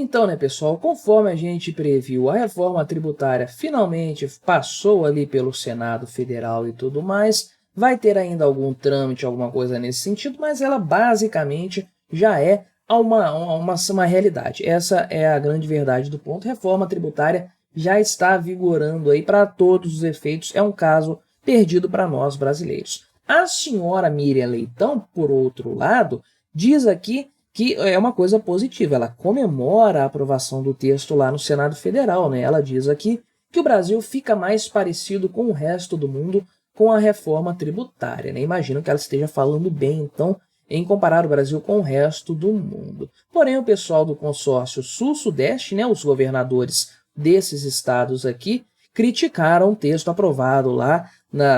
Então, né, pessoal, conforme a gente previu, a reforma tributária finalmente passou ali pelo Senado Federal e tudo mais. Vai ter ainda algum trâmite, alguma coisa nesse sentido, mas ela basicamente já é uma realidade. Essa é a grande verdade do ponto. Reforma tributária já está vigorando aí para todos os efeitos. É um caso perdido para nós brasileiros. A senhora Miriam Leitão, por outro lado, diz aqui que é uma coisa positiva. Ela comemora a aprovação do texto lá no Senado Federal, né? Ela diz aqui que o Brasil fica mais parecido com o resto do mundo com a reforma tributária, né? Imagino que ela esteja falando bem, então, em comparar o Brasil com o resto do mundo. Porém, o pessoal do consórcio Sul-Sudeste, né, os governadores desses estados aqui, criticaram o texto aprovado lá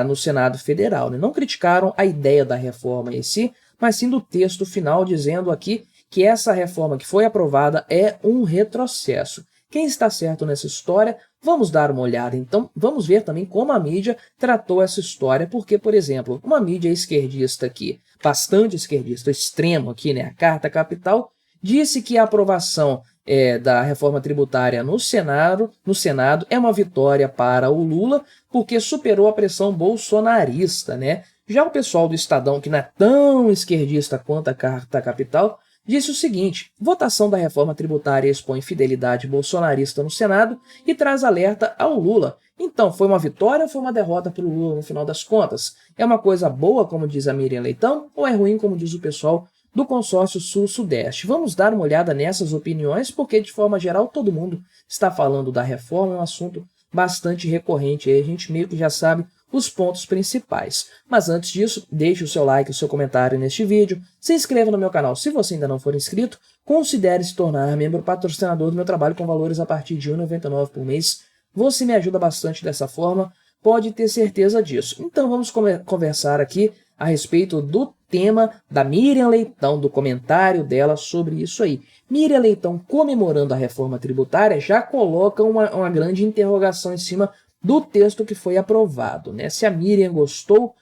no Senado Federal, né? Não criticaram a ideia da reforma em si, mas sim do texto final, dizendo aqui que essa reforma que foi aprovada é um retrocesso. Quem está certo nessa história? Vamos dar uma olhada, então. Vamos ver também como a mídia tratou essa história, porque, por exemplo, uma mídia esquerdista aqui, bastante esquerdista, extremo aqui, né, a Carta Capital, disse que a aprovação da reforma tributária no Senado é uma vitória para o Lula, porque superou a pressão bolsonarista, né? Já o pessoal do Estadão, que não é tão esquerdista quanto a Carta Capital, disse o seguinte: votação da reforma tributária expõe fidelidade bolsonarista no Senado e traz alerta ao Lula. Então, foi uma vitória ou foi uma derrota para o Lula no final das contas? É uma coisa boa, como diz a Miriam Leitão, ou é ruim, como diz o pessoal do consórcio Sul-Sudeste? Vamos dar uma olhada nessas opiniões, porque, de forma geral, todo mundo está falando da reforma, é um assunto bastante recorrente, aí a gente meio que já sabe os pontos principais. Mas antes disso, deixe o seu like e o seu comentário neste vídeo, se inscreva no meu canal se você ainda não for inscrito, considere se tornar membro patrocinador do meu trabalho com valores a partir de R$ 1,99 por mês. Você me ajuda bastante dessa forma, pode ter certeza disso. Então vamos conversar aqui a respeito do tema da Miriam Leitão, do comentário dela sobre isso aí. Miriam Leitão, comemorando a reforma tributária, já coloca uma grande interrogação em cima do texto que foi aprovado, né? Se a Miriam gostou,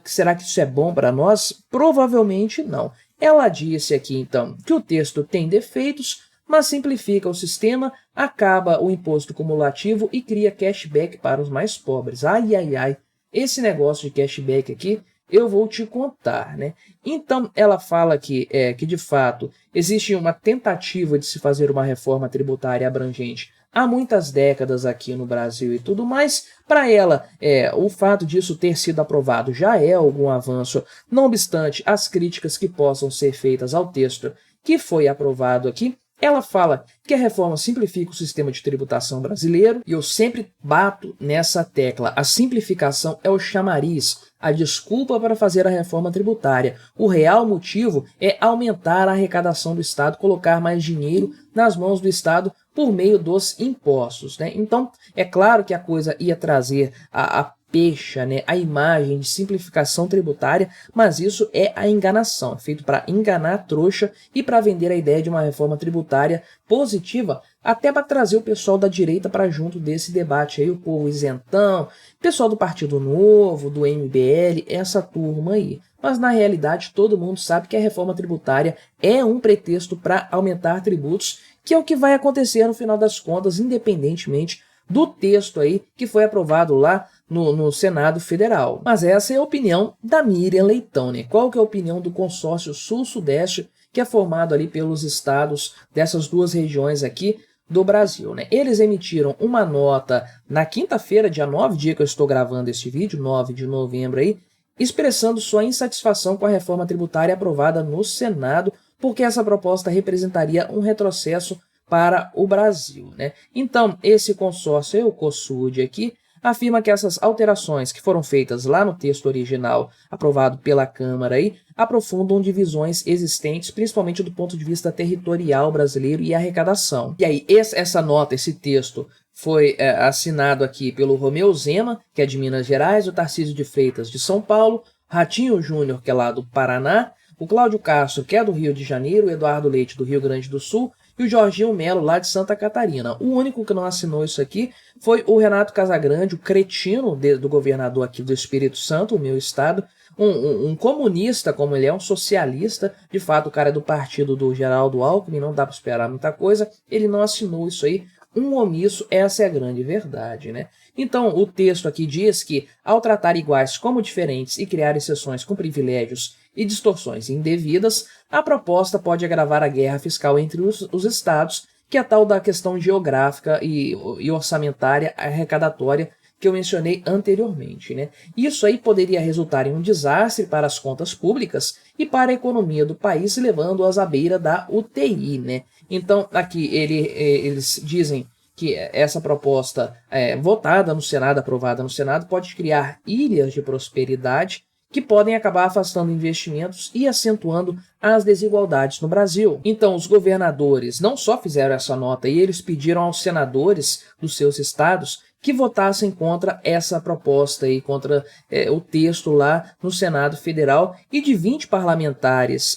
será que isso é bom para nós? Provavelmente não. Ela disse aqui, então, que o texto tem defeitos, mas simplifica o sistema, acaba o imposto cumulativo e cria cashback para os mais pobres. Ai, ai, ai, esse negócio de cashback aqui, eu vou te contar, né? Então, ela fala que de fato, existe uma tentativa de se fazer uma reforma tributária abrangente há muitas décadas aqui no Brasil e tudo mais. Para ela, o fato disso ter sido aprovado já é algum avanço, não obstante as críticas que possam ser feitas ao texto que foi aprovado aqui. Ela fala que a reforma simplifica o sistema de tributação brasileiro, e eu sempre bato nessa tecla. A simplificação é o chamariz, a desculpa para fazer a reforma tributária. O real motivo é aumentar a arrecadação do Estado, colocar mais dinheiro nas mãos do Estado por meio dos impostos, né? Então, é claro que a coisa ia trazer a pecha, né, a imagem de simplificação tributária, mas isso é a enganação, é feito para enganar a trouxa e para vender a ideia de uma reforma tributária positiva, até para trazer o pessoal da direita para junto desse debate aí, o povo isentão, pessoal do Partido Novo, do MBL, essa turma aí. Mas na realidade todo mundo sabe que a reforma tributária é um pretexto para aumentar tributos, que é o que vai acontecer no final das contas, independentemente do texto aí que foi aprovado lá no Senado Federal. Mas essa é a opinião da Miriam Leitão, né? Qual que é a opinião do consórcio Sul-Sudeste, que é formado ali pelos estados dessas duas regiões aqui do Brasil, né? Eles emitiram uma nota na quinta-feira, dia 9, dia que eu estou gravando este vídeo, 9 de novembro aí, expressando sua insatisfação com a reforma tributária aprovada no Senado, porque essa proposta representaria um retrocesso para o Brasil, né? Então, esse consórcio, o COSUD aqui, afirma que essas alterações que foram feitas lá no texto original aprovado pela Câmara aí, aprofundam divisões existentes, principalmente do ponto de vista territorial brasileiro e arrecadação. E aí, essa nota, esse texto, foi assinado aqui pelo Romeu Zema, que é de Minas Gerais, o Tarcísio de Freitas, de São Paulo, Ratinho Júnior, que é lá do Paraná, o Cláudio Castro, que é do Rio de Janeiro, o Eduardo Leite, do Rio Grande do Sul, e o Jorginho Melo, lá de Santa Catarina. O único que não assinou isso aqui foi o Renato Casagrande, o cretino do governador aqui do Espírito Santo, o meu estado, um comunista como ele é, um socialista, de fato o cara é do partido do Geraldo Alckmin, não dá para esperar muita coisa, ele não assinou isso aí, um omisso, essa é a grande verdade, né? Então, o texto aqui diz que, ao tratar iguais como diferentes e criar exceções com privilégios e distorções indevidas, a proposta pode agravar a guerra fiscal entre os estados, que é a tal da questão geográfica e orçamentária arrecadatória que eu mencionei anteriormente, né? Isso aí poderia resultar em um desastre para as contas públicas e para a economia do país, levando-as à beira da UTI, né? Então, aqui eles dizem que essa proposta votada no Senado, aprovada no Senado, pode criar ilhas de prosperidade que podem acabar afastando investimentos e acentuando as desigualdades no Brasil. Então, os governadores não só fizeram essa nota, e eles pediram aos senadores dos seus estados que votassem contra essa proposta e contra o texto lá no Senado Federal, e de 20 parlamentares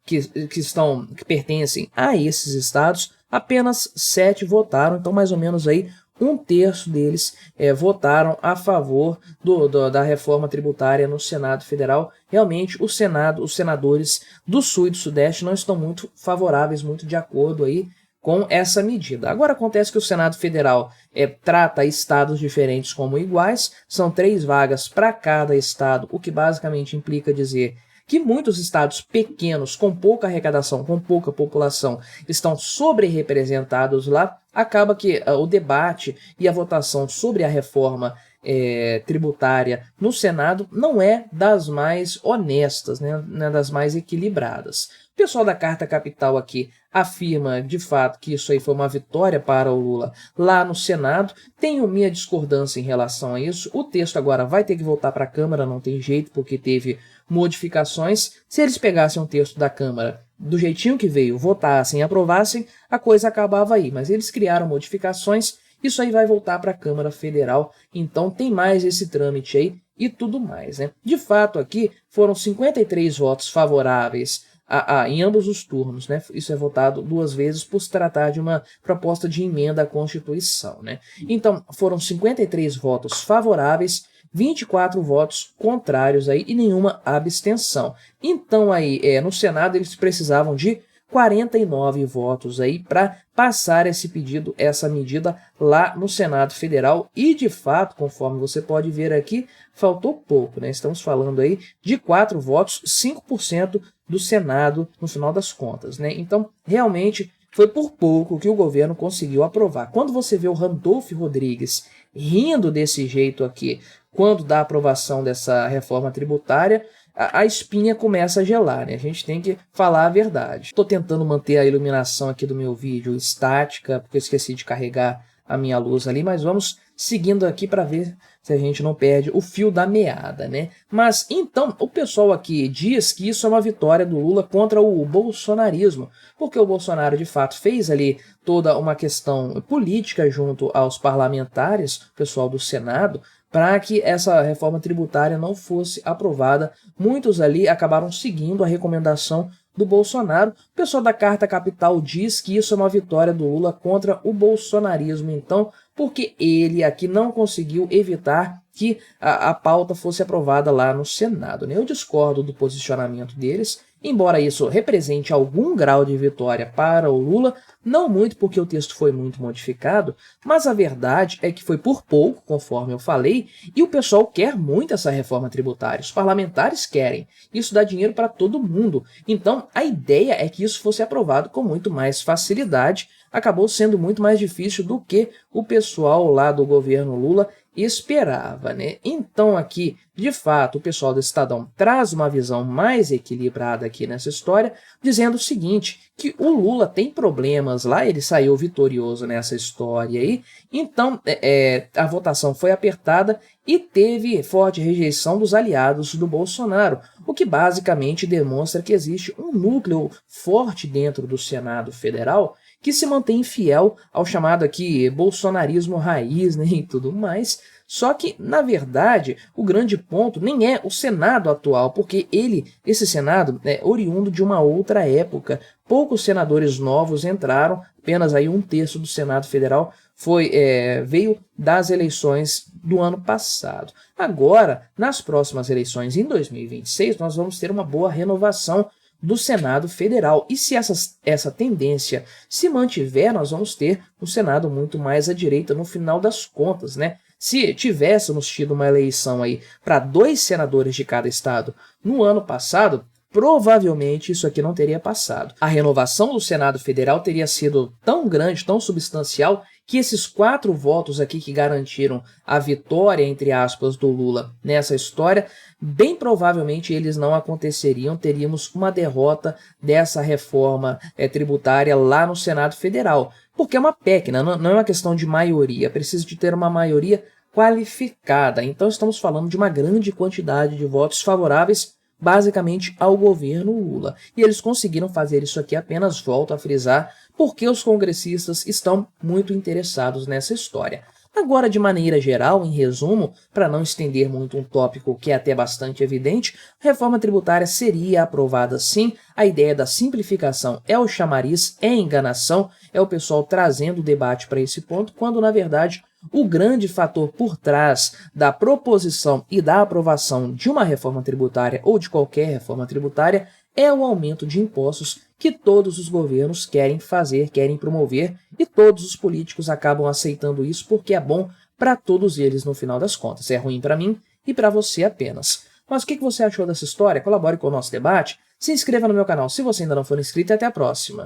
que pertencem a esses estados, apenas 7 votaram, então mais ou menos aí um terço deles votaram a favor da reforma tributária no Senado Federal. Realmente, os senadores do Sul e do Sudeste não estão muito favoráveis, muito de acordo aí com essa medida. Agora acontece que o Senado Federal trata estados diferentes como iguais, são 3 vagas para cada estado, o que basicamente implica dizer que muitos estados pequenos, com pouca arrecadação, com pouca população, estão sobre-representados lá. Acaba que o debate e a votação sobre a reforma tributária no Senado não é das mais honestas, né? Não é das mais equilibradas. O pessoal da Carta Capital aqui afirma, de fato, que isso aí foi uma vitória para o Lula lá no Senado. Tenho minha discordância em relação a isso. O texto agora vai ter que voltar para a Câmara, não tem jeito, porque teve modificações. Se eles pegassem o texto da Câmara do jeitinho que veio, votassem e aprovassem, a coisa acabava aí. Mas eles criaram modificações, isso aí vai voltar para a Câmara Federal, então tem mais esse trâmite aí e tudo mais, né? De fato, aqui foram 53 votos favoráveis em ambos os turnos, né? Isso é votado 2 vezes por se tratar de uma proposta de emenda à Constituição, né? Então, foram 53 votos favoráveis, 24 votos contrários aí e nenhuma abstenção. Então, aí, no Senado, eles precisavam de 49 votos aí para passar esse pedido, essa medida lá no Senado Federal, e de fato, conforme você pode ver aqui, faltou pouco, né? Estamos falando aí de 4 votos, 5% do Senado no final das contas, né? Então, realmente, foi por pouco que o governo conseguiu aprovar. Quando você vê o Randolph Rodrigues rindo desse jeito aqui, quando dá a aprovação dessa reforma tributária, a espinha começa a gelar, né? A gente tem que falar a verdade. Estou tentando manter a iluminação aqui do meu vídeo estática, porque eu esqueci de carregar a minha luz ali, mas vamos seguindo aqui para ver se a gente não perde o fio da meada, né? Mas então, o pessoal aqui diz que isso é uma vitória do Lula contra o bolsonarismo, porque o Bolsonaro de fato fez ali toda uma questão política junto aos parlamentares, o pessoal do Senado, para que essa reforma tributária não fosse aprovada. Muitos ali acabaram seguindo a recomendação do Bolsonaro. O pessoal da Carta Capital diz que isso é uma vitória do Lula contra o bolsonarismo, então, porque ele aqui não conseguiu evitar que a pauta fosse aprovada lá no Senado, né? Eu discordo do posicionamento deles, embora isso represente algum grau de vitória para o Lula, não muito porque o texto foi muito modificado, mas a verdade é que foi por pouco, conforme eu falei, e o pessoal quer muito essa reforma tributária, os parlamentares querem, isso dá dinheiro para todo mundo, então a ideia é que isso fosse aprovado com muito mais facilidade, acabou sendo muito mais difícil do que o pessoal lá do governo Lula esperava, né? Então aqui, de fato, o pessoal do Estadão traz uma visão mais equilibrada aqui nessa história, dizendo o seguinte, que o Lula tem problemas lá, ele saiu vitorioso nessa história aí, então a votação foi apertada e teve forte rejeição dos aliados do Bolsonaro, o que basicamente demonstra que existe um núcleo forte dentro do Senado Federal que se mantém fiel ao chamado aqui bolsonarismo raiz, né, e tudo mais, Só que, na verdade, o grande ponto nem é o Senado atual, porque esse Senado é oriundo de uma outra época. Poucos senadores novos entraram, apenas aí 1/3 do Senado Federal veio das eleições do ano passado. Agora, nas próximas eleições em 2026, nós vamos ter uma boa renovação do Senado Federal. E se essa tendência se mantiver, nós vamos ter um Senado muito mais à direita no final das contas, né? Se tivéssemos tido uma eleição aí para 2 senadores de cada estado no ano passado, provavelmente isso aqui não teria passado. A renovação do Senado Federal teria sido tão grande, tão substancial, que esses 4 votos aqui que garantiram a vitória, entre aspas, do Lula nessa história, bem provavelmente eles não aconteceriam, teríamos uma derrota dessa reforma tributária lá no Senado Federal. Porque é uma PEC, né? Não é uma questão de maioria, precisa de ter uma maioria qualificada. Então estamos falando de uma grande quantidade de votos favoráveis basicamente ao governo Lula. E eles conseguiram fazer isso aqui apenas, volto a frisar, porque os congressistas estão muito interessados nessa história. Agora, de maneira geral, em resumo, para não estender muito um tópico que é até bastante evidente, a reforma tributária seria aprovada sim, a ideia da simplificação é o chamariz, é a enganação, é o pessoal trazendo o debate para esse ponto, quando na verdade o grande fator por trás da proposição e da aprovação de uma reforma tributária ou de qualquer reforma tributária é o aumento de impostos que todos os governos querem fazer, querem promover, e todos os políticos acabam aceitando isso porque é bom para todos eles no final das contas. É ruim para mim e para você apenas. Mas o que você achou dessa história? Colabore com o nosso debate, se inscreva no meu canal se você ainda não for inscrito e até a próxima.